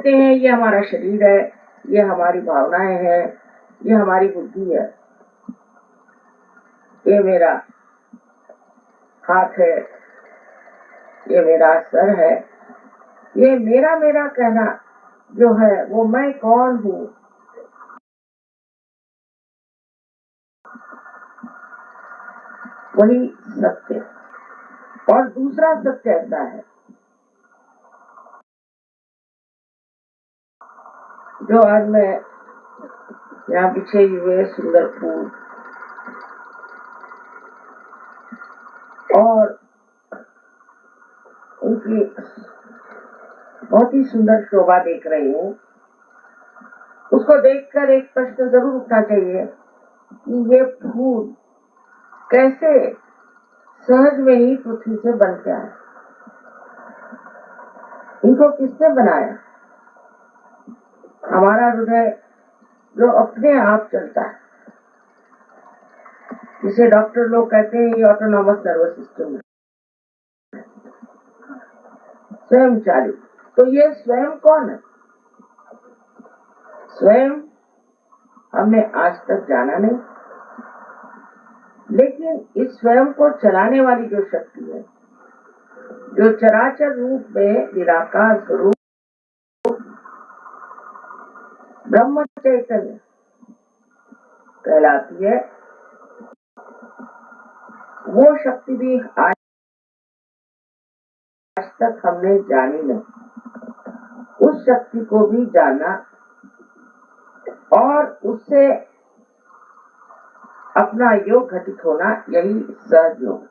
कहते हैं ये हमारा शरीर है, ये हमारी भावनाएं हैं, ये हमारी बुद्धि है, ये मेरा हाथ है, ये मेरा सर है, ये मेरा मेरा कहना जो है वो मैं कौन हूँ, वही सत्य। और दूसरा सत्य ऐसा है जो आज मैं यहाँ पीछे हुए सुंदर फूल और उनकी बहुत ही सुंदर शोभा देख रही हूँ, उसको देखकर एक प्रश्न जरूर उठना चाहिए कि ये फूल कैसे सहज में ही पृथ्वी से बन के आए, इनको किसने बनाया? हमारा हृदय जो अपने आप चलता है, जिसे डॉक्टर लोग कहते हैं ये ऑटोनॉमस नर्वस सिस्टम है, स्वयं चालित। तो ये स्वयं कौन है? स्वयं हमने आज तक जाना नहीं, लेकिन इस स्वयं को चलाने वाली जो शक्ति है, जो चराचर रूप में निराकार स्वरूप ब्रह्म चैतन्य कहलाती है, वो शक्ति भी आज तक हमने जानी नहीं। उस शक्ति को भी जाना और उससे अपना योग घटित होना, यही सहज योग।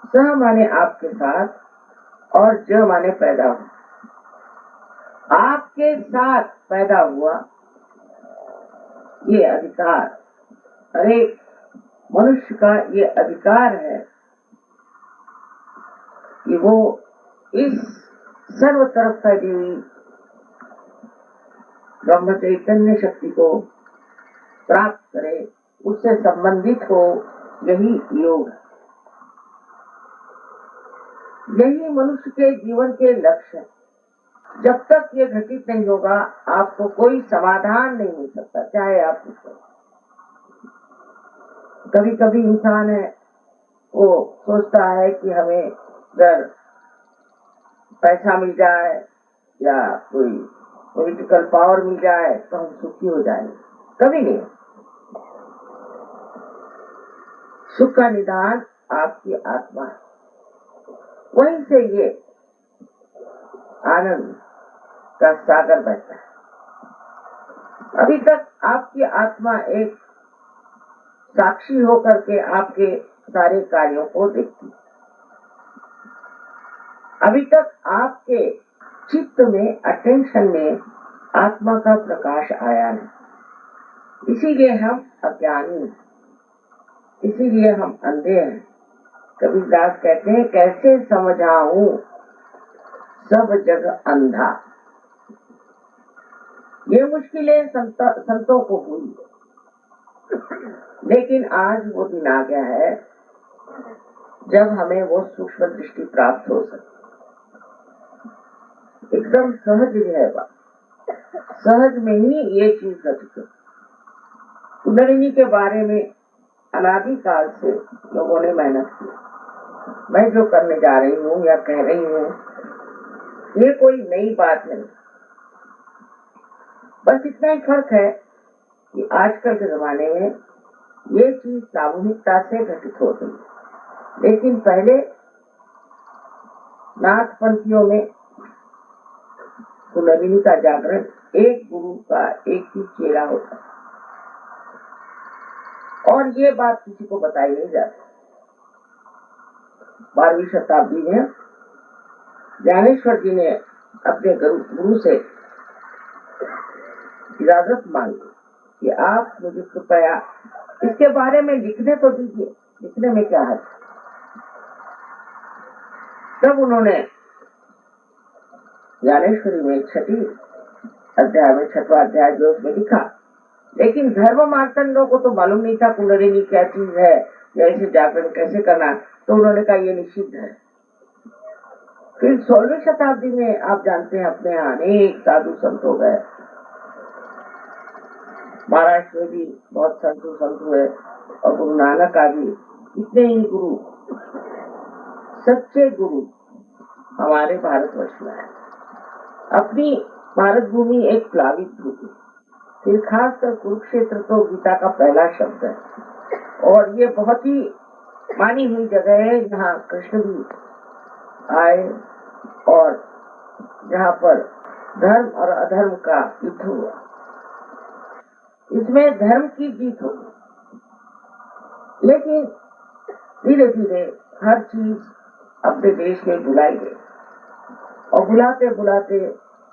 सह माने आपके साथ और ज माने पैदा हुआ। आपके साथ पैदा हुआ ये अधिकार, अरे मनुष्य का ये अधिकार है कि वो इस सर्व तरफ फैली हुई ब्रह्म चैतन्य शक्ति को प्राप्त करे, उससे संबंधित हो, यही योग है। यही मनुष्य के जीवन के लक्ष्य है। जब तक ये घटित नहीं होगा आपको कोई समाधान नहीं मिल सकता, चाहे आप पूछो। कभी कभी इंसान है वो सोचता है कि हमें अगर पैसा मिल जाए या कोई पॉलिटिकल पावर मिल जाए तो हम सुखी हो जाएंगे। कभी नहीं। सुख का निदान आपकी आत्मा है, वहीं से ये आनंद का सागर बहता है। अभी तक आपकी आत्मा एक साक्षी होकर के आपके सारे कार्यों को देखती है। अभी तक आपके चित्त में, अटेंशन में आत्मा का प्रकाश आया नहीं, इसीलिए हम अज्ञानी, इसीलिए हम अंधे हैं। कबीरदास कहते हैं कैसे समझाऊं सब जग अंधा। ये मुश्किलें संतों को हुई, लेकिन आज वो दिन आ गया है जब हमें वो सूक्ष्म दृष्टि प्राप्त हो सके। एकदम सहज है बात, सहज में ही ये चीज घटित है। कुंडलिनी के बारे में अनादि काल से लोगों ने मेहनत की। मैं जो करने जा रही हूँ या कह रही हूँ ये कोई नई बात नहीं, बस इतना ही फर्क है कि आजकल के जमाने में ये चीज सामूहिकता से घटित हो गई, लेकिन पहले नाथ पंथियों में कुंडलिनी का जागरण एक गुरु का एक ही चेला होता, और ये बात किसी को बताई नहीं जाती। 12वीं शताब्दी में ज्ञानेश्वर जी ने अपने गुरु से इजाजत मांगी कि आप मुझे कृपया इसके बारे में लिखने तो दीजिए, लिखने में क्या है। तब उन्होंने ज्ञानेश्वरी में 6वीं अध्याय में 6वां अध्याय जो उसमें लिखा, लेकिन धर्म मार्तंडों को तो मालूम नहीं था कुंडलिनी क्या चीज है या इसे जागरण कैसे करना, तो उन्होंने कहा ये निषिद्ध है। फिर 16वीं शताब्दी में आप जानते हैं अपने यहाँ अनेक साधु संत हो गए। महाराष्ट्र में भी बहुत साधु संत हुए और गुरु नानक का भी इतने ही गुरु, सच्चे गुरु हमारे भारतवर्ष में है। अपनी भारत भूमि एक प्लावित भूमि, फिर खासकर कुरुक्षेत्र तो गीता का पहला शब्द है और ये बहुत ही मानी हुई जगह है जहाँ कृष्ण भी आए और जहाँ पर धर्म और अधर्म का युद्ध हुआ। इसमें धर्म की जीत होगी, लेकिन धीरे धीरे हर चीज अपने देश में बुलाई गई और बुलाते बुलाते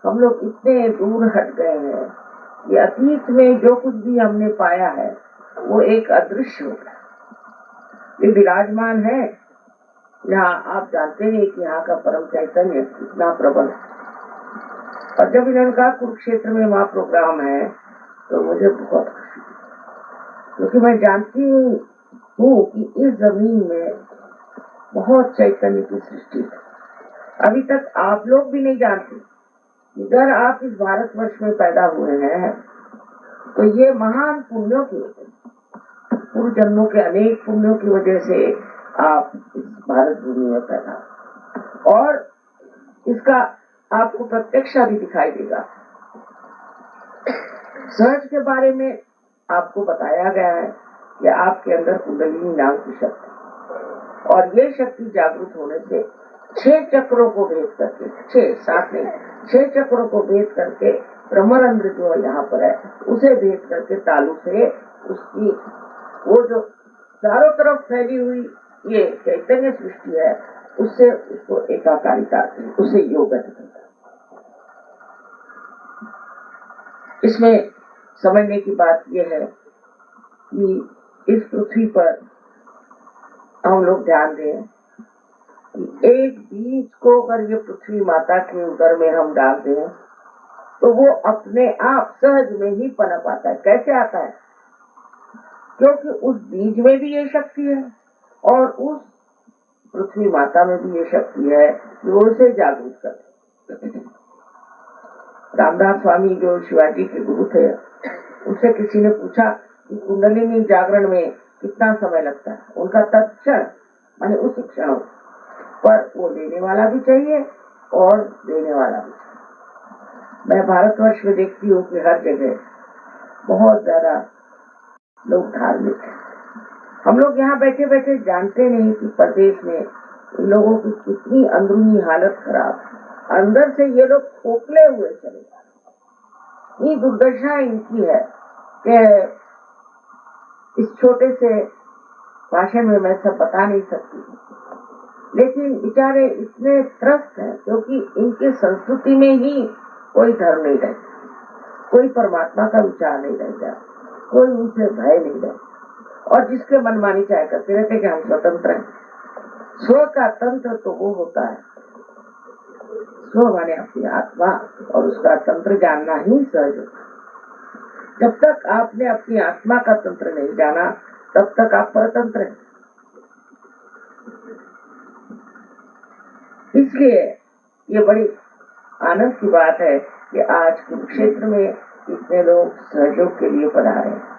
हम लोग इतने दूर हट गए हैं कि अतीत में जो कुछ भी हमने पाया है वो एक अदृश्य हो गया। ये विराजमान है यहाँ, आप जानते हैं कि यहाँ का परम चैतन्य इतना प्रबल है। और जब इन्होंने कहा कुरुक्षेत्र में वहाँ प्रोग्राम है तो मुझे बहुत खुशी, क्योंकि मैं जानती हूँ कि इस जमीन में बहुत चैतन्य की सृष्टि है। अभी तक आप लोग भी नहीं जानते। अगर आप इस भारतवर्ष में पैदा हुए हैं तो ये महान पुण्यों की वजह, पूर्व जन्मों के अनेक पुण्यों की वजह से आप इस भारत भूमि में पैदा, और इसका आपको प्रत्यक्ष भी दिखाई देगा। सहज के बारे में आपको बताया गया है कि आपके अंदर कुंडलिनी नाम की शक्ति, और ये शक्ति जागृत होने से 6 चक्रों को भेद करके, 6 चक्रों को भेद करके ब्रह्मरंध्र जो यहाँ पर है उसे भेद करके तालु से उसकी वो जो चारों तरफ फैली हुई ये चैतन्य सृष्टि है उससे उसको एकाकारिता, उसे योग है। इसमें समझने की बात यह है कि इस पृथ्वी पर हम लोग ध्यान दें कि एक बीज को अगर ये पृथ्वी माता के उदर में हम डाल दें तो वो अपने आप सहज में ही पनप आता है। कैसे आता है? क्योंकि उस बीज में भी ये शक्ति है और उस पृथ्वी माता में भी ये शक्ति है कि वो उसे जागरूक करे। रामदास स्वामी जो शिवाजी के गुरु थे, उससे किसी ने पूछा कि कुंडलिनी जागरण में कितना समय लगता है। उनका तत्क्षण माने उस क्षण पर वो लेने वाला भी चाहिए और देने वाला भी। मैं भारतवर्ष में देखती हूँ कि हर जगह बहुत ज्यादा लोग धार्मिक हैं। हम लोग यहाँ बैठे बैठे जानते नहीं कि प्रदेश में इन लोगों की कितनी अंदरूनी हालत खराब, अंदर से ये लोग खोखले हुए चले जा रहे। ये दुर्दशा इनकी है कि इस छोटे से भाषण में मैं सब बता नहीं सकती, लेकिन बेचारे इतने त्रस्त हैं क्योंकि इनके संस्कृति में ही कोई धर्म नहीं रहता, कोई परमात्मा का विचार नहीं रहता, कोई उनसे भय नहीं रहता, और जिसके मनमानी चाहे करते रहते कि हम स्वतंत्र हैं। स्व का तंत्र तो वो होता है, स्व माने अपनी आत्मा, और उसका तंत्र जानना ही सहज होता है। जब तक आपने अपनी आत्मा का तंत्र नहीं जाना तब तक आप परतंत्र हैं। इसलिए ये बड़ी आनंद की बात है कि आज कुरुक्षेत्र में इतने लोग सहयोग के लिए पधारे हैं।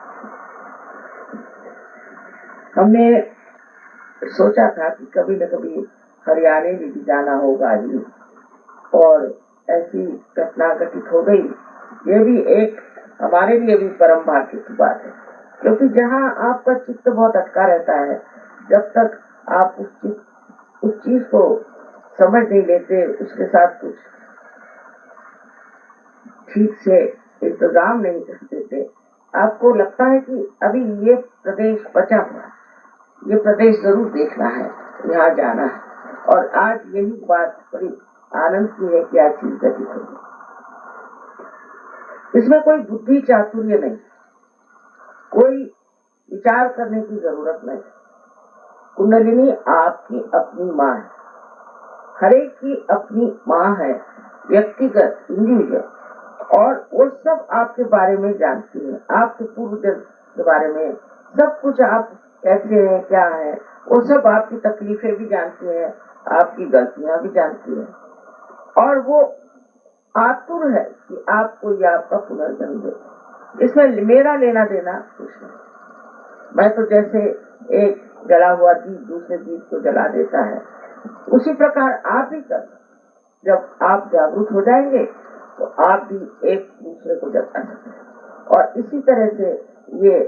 हमने सोचा था कि कभी न कभी हरियाणा में भी जाना होगा ही, और ऐसी घटना घटित हो गई। ये भी एक हमारे लिए भी परम भाग्य की बात है, क्योंकि जहाँ आपका चित्त बहुत अटका रहता है, जब तक आप उस चीज को समझ नहीं लेते, उसके साथ कुछ ठीक से इंतजाम नहीं कर देते, आपको लगता है कि अभी ये प्रदेश बचा हुआ है, ये प्रदेश जरूर देखना है, यहाँ जाना है। और आज यही बात बड़ी आनंद की है कि आज चीज घटित होगी। इसमें कोई बुद्धि चातुर्य नहीं, कोई विचार करने की जरूरत नहीं। कुंडलिनी आपकी अपनी माँ है, हरेक की अपनी माँ है, व्यक्तिगत इंडिविजुअल, और वो सब आपके बारे में जानती है, आपके पूर्व जन्म के बारे में सब कुछ, आप कैसे हैं क्या है वो सब, आपकी तकलीफें भी जानती है, आपकी गलतियां भी जानती है, और वो आतुर है कि आपको या आपका पुनर्जन्म दे। इसमें मेरा लेना देना कुछ नहीं। मैं तो जैसे एक जला हुआ दीप दूसरे दीप को जला देता है, उसी प्रकार आप भी कर। जब आप जागरूक हो जाएंगे तो आप भी एक दूसरे को जगा सकते हैं, और इसी तरह से ये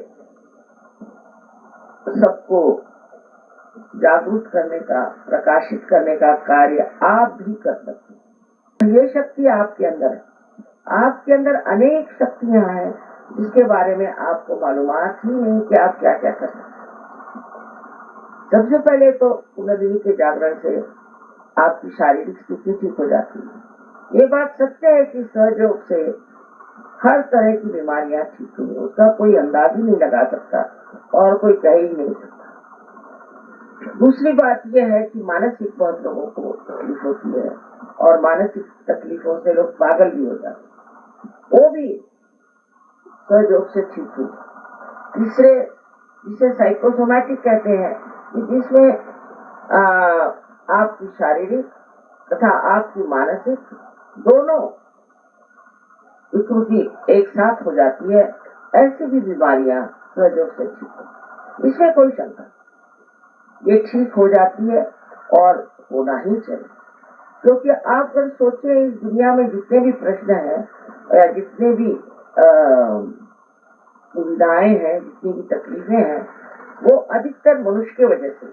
सबको जागरूक करने का, प्रकाशित करने का कार्य आप भी कर सकते हैं। ये शक्ति आपके अंदर है। आपके अंदर अनेक शक्तियां हैं जिसके बारे में आपको मालूमात ही नहीं कि आप क्या क्या कर सकते हैं। सबसे पहले तो पुनर्जन्म के जागरण से आपकी शारीरिक स्थिति ठीक हो जाती है। ये बात सत्य है कि सहयोग से हर तरह की बीमारियां ठीक हुई, उसका कोई अंदाज ही नहीं लगा सकता और कोई कह ही नहीं सकता। दूसरी बात यह है कि मानसिक बहुत लोगों को तकलीफ होती है, और मानसिक तकलीफों से लोग पागल भी हो जाते हैं, वो भी सहयोग से ठीक हुई। तीसरे, जिसे साइकोसोमैटिक कहते हैं, कि जिसमें आपकी शारीरिक तथा आपकी मानसिक दोनों विकृति एक साथ हो जाती है, ऐसी भी बीमारियां सहयोग से ठीक हो, इसमें कोई शंका नहीं। ये ठीक हो जाती है और होना ही चाहिए, क्योंकि आप अगर सोचें इस दुनिया में जितने भी प्रश्न हैं या जितने भी सुविधाएं हैं, जितनी भी तकलीफें हैं, वो अधिकतर मनुष्य की वजह से।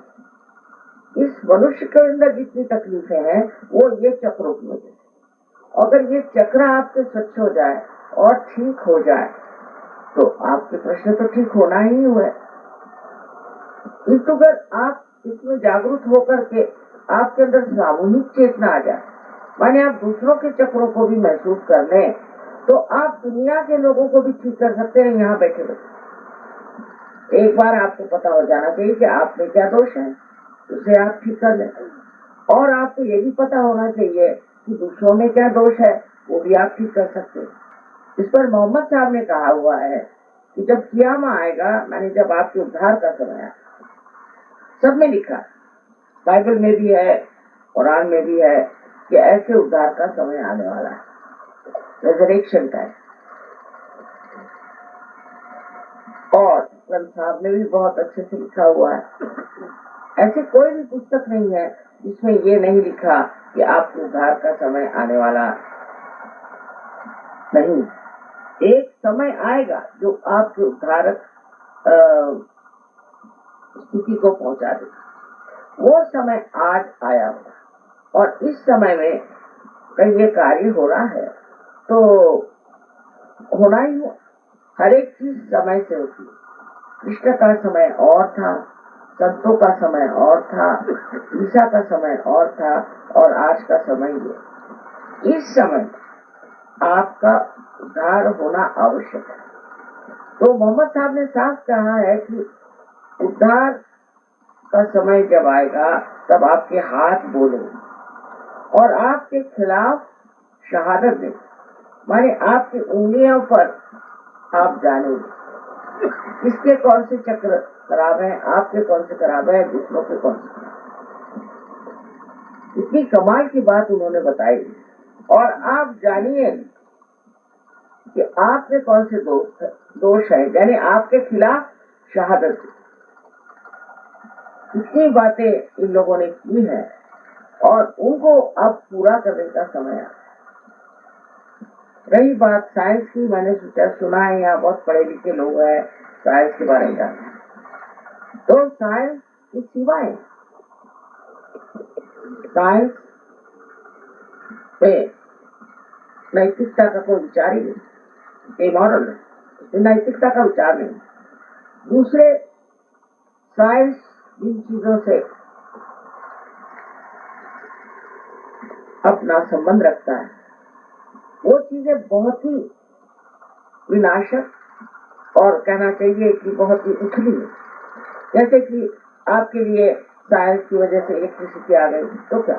इस मनुष्य के अंदर जितनी तकलीफें हैं वो ये चक्रों की वजह से। अगर ये चक्र आपसे स्वच्छ हो जाए और ठीक हो जाए तो आपके प्रश्न तो ठीक होना ही हुआ। किंतु अगर आप इसमें जागरूक होकर के आपके अंदर सामूहिक चेतना आ जाए, माने आप दूसरों के चक्रों को भी महसूस कर लें, तो आप दुनिया के लोगों को भी ठीक कर सकते हैं यहाँ बैठे बैठे। एक बार आपको पता हो जाना चाहिए कि आप में क्या दोष है, उसे आप ठीक कर लें, और आपको ये भी पता होना चाहिए कि दूसरों में क्या दोष है, वो भी आप ठीक कर सकते हैं। इस पर मोहम्मद साहब ने कहा हुआ है कि जब क़ियामा आएगा, माने जब आपके उद्धार का समय आए, सब में लिखा, बाइबल में भी है, कुरान में भी है कि ऐसे उद्धार का समय आने वाला है, रेजरेक्शन टाइम। और ग्रंथ साहब ने भी बहुत अच्छे से लिखा हुआ है। ऐसे कोई भी पुस्तक नहीं है जिसमें ये नहीं लिखा कि आपके उद्धार का समय आने वाला नहीं। एक समय आएगा जो आपके उद्धारक स्थिति को पहुंचा देगा। वो समय आज आया होगा, और इस समय में कहीं ये कार्य हो रहा है तो होना ही हो। हर एक चीज समय से होती है। कृष्ण का समय और था, संतों का समय और था, ईसा का समय और था, और आज का समय ये। इस समय आपका उद्धार होना आवश्यक है। तो मोहम्मद साहब ने साफ कहा है कि उद्धार का समय जब आएगा तब आपके हाथ बोलेंगे और आपके खिलाफ शहादत देंगे, माने आपकी उंगलियों पर आप जानेंगे किसके कौन से चक्र खराब है, आपके कौन से खराब है, दूसरों के कौन से खराब है। इतनी कमाल की बात उन्होंने बताई, और आप जानिए कि आपके कौन से दोष है, यानी आपके खिलाफ शहादत। इतनी बातें इन लोगों ने की है और उनको अब पूरा करने का समय आ। रही बात साइंस की, मैंने सुना है यहाँ बहुत पढ़े लिखे लोग हैं, साइंस के बारे में जानते हैं, तो साइंस की सीमाएं, साइंस पे नैतिकता का कोई विचार ही नहीं, मॉरल है, नैतिकता का विचार नहीं। दूसरे, साइंस इन चीजों से अपना संबंध रखता है, वो चीजें बहुत ही विनाशक और कहना चाहिए कि बहुत ही उथली है। जैसे कि आपके लिए साइंस की वजह से इलेक्ट्रिसिटी आ गई, तो क्या,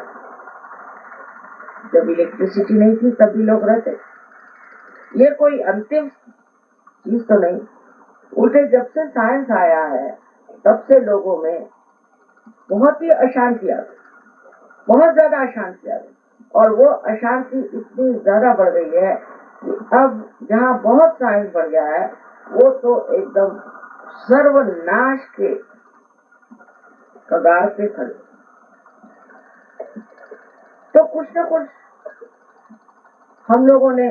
जब इलेक्ट्रिसिटी नहीं थी तब भी लोग रहते। ये कोई अंतिम चीज तो नहीं, उल्टे जब से साइंस आया है तब से लोगों में बहुत ही अशांति आ गई। बहुत ज्यादा अशांति आ गई, और वो अशांति इतनी ज्यादा बढ़ गई है कि अब जहाँ बहुत साइंस बढ़ गया है वो तो एकदम सर्वनाश के कगार पे खड़े। तो कुछ न कुछ हम लोगों ने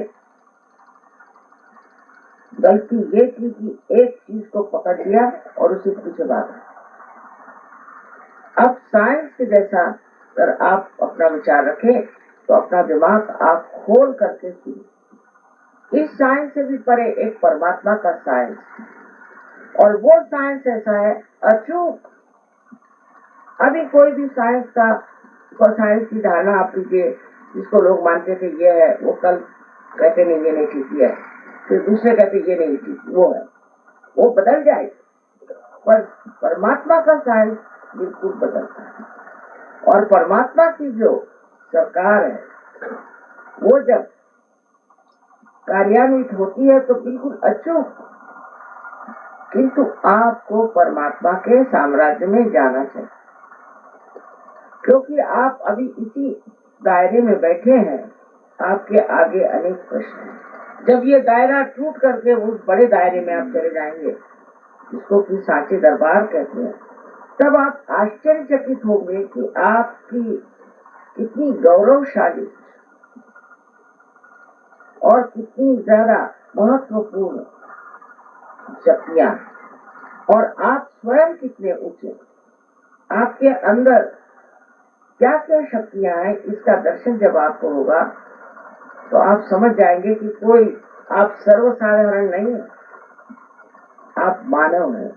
गलती ये की कि एक चीज को पकड़ लिया और उसी पीछे भागा। अब साइंस के जैसा अगर आप अपना विचार रखें तो अपना दिमाग आप खोल करके सुनिए। इस साइंस से भी परे एक परमात्मा का साइंस, और वो साइंस ऐसा है अचूक। अभी कोई भी साइंस का साइंस की धारणा आप लीजिए, जिसको लोग मानते थे ये है, वो कल कहते नहीं ये नहीं ठीक है, फिर दूसरे कहते ये नहीं ठीक, वो है, वो बदल जाएगी। पर परमात्मा का साइंस बिल्कुल बदलता है, और परमात्मा की जो सरकार है वो जब कार्यान्वित होती है तो बिल्कुल अचूक। किंतु आपको परमात्मा के साम्राज्य में जाना चाहिए, क्योंकि आप अभी इसी दायरे में बैठे हैं। आपके आगे अनेक प्रश्न हैं। जब ये दायरा टूट करके उस बड़े दायरे में आप चले जाएंगे, जिसको कि साचे दरबार कहते हैं, तब आप आश्चर्यचकित होंगे कि आपकी कितनी गौरवशाली और कितनी ज्यादा महत्वपूर्ण शक्तियां, और आप स्वयं कितने ऊंचे, आपके अंदर क्या क्या शक्तियां हैं, इसका दर्शन जब आपको होगा तो आप समझ जाएंगे कि कोई आप सर्वसाधारण नहीं है, आप मानव हैं,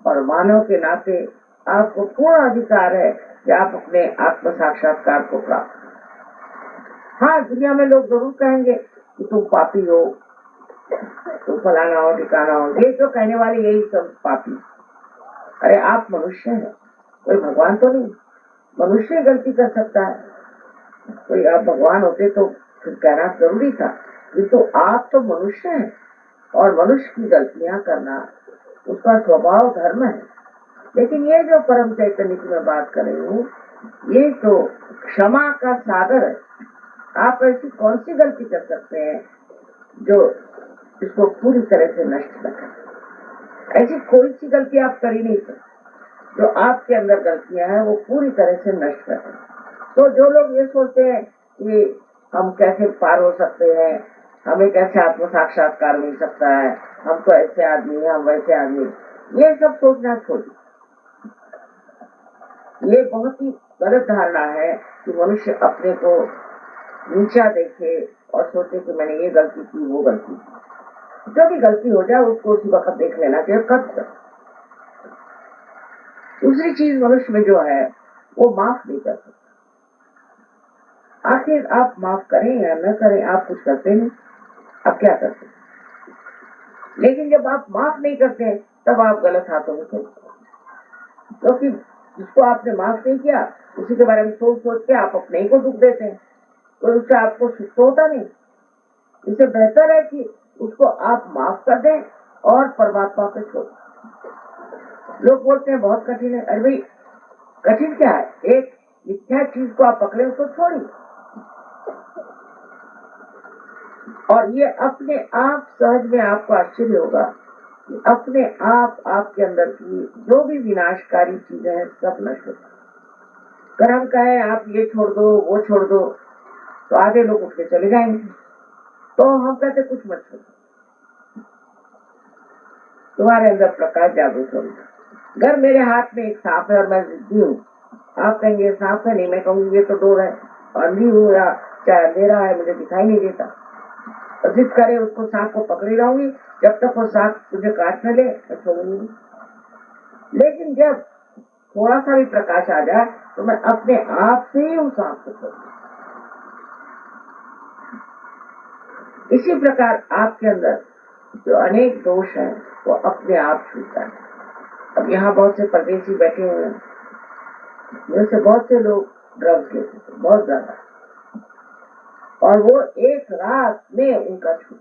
और मानव के नाते आपको पूर्ण अधिकार है कि आप अपने आत्म साक्षात्कार को प्राप्त करें। हाँ, दुनिया में लोग जरूर कहेंगे कि तुम पापी हो, तुम फलाना हो ठिकाना हो, ये तो कहने वाले यही सब पापी। अरे आप मनुष्य हैं, कोई भगवान तो नहीं। मनुष्य गलती कर सकता है, कोई आप भगवान होते तो फिर कहना जरूरी था, किंतु आप तो मनुष्य हैं, और मनुष्य की गलतियां करना उसका स्वभाव धर्म है। लेकिन ये जो परम चैतन्य की मैं बात कर रही हूँ, ये तो क्षमा का सागर है। आप ऐसी कौन सी गलती कर सकते हैं जो इसको पूरी तरह से नष्ट न करे? ऐसी कोई सी गलती आप कर ही नहीं सकते। जो आपके अंदर गलतियां हैं वो पूरी तरह से नष्ट कर दें। तो जो लोग ये सोचते हैं कि हम कैसे पार हो सकते हैं, हमें कैसे आत्म साक्षात्कार मिल सकता है, हम तो ऐसे आदमी हैं, हम वैसे आदमी, ये सब सोचना छोड़िए। ये बहुत ही गलत धारणा है कि मनुष्य अपने को नीचा देखे और सोचे कि मैंने ये गलती की, वो गलती की। जो भी गलती हो जाए उसको उसी वक्त देख लेना चाहिए, कब। दूसरी चीज मनुष्य में जो है वो माफ नहीं कर सकता। आखिर आप माफ करें या न करें, आप कुछ करते नहीं, आप क्या करते? लेकिन जब आप माफ नहीं करते तब आप गलत हाथों में चलते, क्योंकि जिसको आपने माफ नहीं किया उसी के बारे में सोच सोच के आप अपने ही को दुख देते हैं, तो उससे आपको सुख तो होता नहीं। इससे बेहतर है कि उसको आप माफ कर दें और परमात्मा पे छोड़। लोग बोलते हैं बहुत कठिन है। अरे भाई, कठिन क्या है? एक मिथ्या चीज को आप पकड़े, उसको छोड़िए, और ये अपने आप सहज में आपको आश्चर्य होगा कि अपने आप आपके अंदर की जो भी विनाशकारी चीजें हैं सब नष्ट हो। अगर हम कहें आप ये छोड़ दो, वो छोड़ दो, तो आधे लोग उठ के चले जाएंगे। तो हम कहते कुछ मत छोड़ो, तुम्हारे अंदर प्रकाश जागृत होगा। अगर मेरे हाथ में एक सांप है और मैं जिद्दी हूँ, आप कहेंगे सांप है, नहीं, मैं कहूँगी ये तो डोर है, अंधी हूँ या चाहे अंधेरा है, मुझे दिखाई नहीं देता। तो जिद करे उसको, सांप को पकड़ी रहूंगी जब तक वो सांप मुझे काट न ले, मैं छोड़ूंगी। लेकिन जब थोड़ा सा भी प्रकाश आ जाए तो मैं अपने आप से ही उस सांप को छोड़ूंगी। इसी प्रकार आपके अंदर जो अनेक दोष हैं वो अपने आप छूटता है। अब यहाँ बहुत से परदेशी बैठे हुए हैं, जैसे बहुत से लोग ड्रग्स लेते थे, बहुत ज्यादा, और वो एक रात में उनका छूट।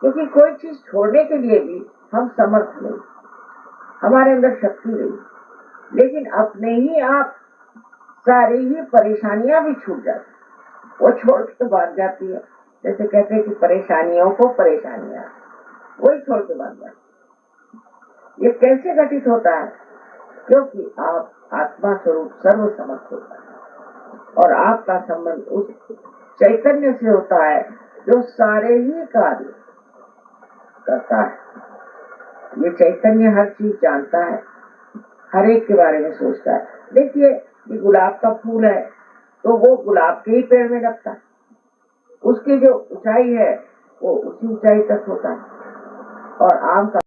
क्योंकि कोई चीज छोड़ने के लिए भी हम समर्थ नहीं, हमारे अंदर शक्ति नहीं, लेकिन अपने ही आप सारी ही परेशानियां भी छूट जाती, वो छोड़ के भाग जाती है। जैसे कहते हैं कि परेशानियों को परेशानियां, वही छोड़ के भाग जाती। ये कैसे घटित होता है? क्योंकि आप आत्मा स्वरूप सर्वसमर्थ होता है और आपका संबंध उस चैतन्य से होता है जो सारे ही कार्य करता है। ये चैतन्य हर चीज जानता है, हर एक के बारे में सोचता है। देखिए, ये गुलाब का फूल है तो वो गुलाब के ही पेड़ में लगता है, उसकी जो ऊंचाई है वो उसी ऊंचाई तक होता है। और आम का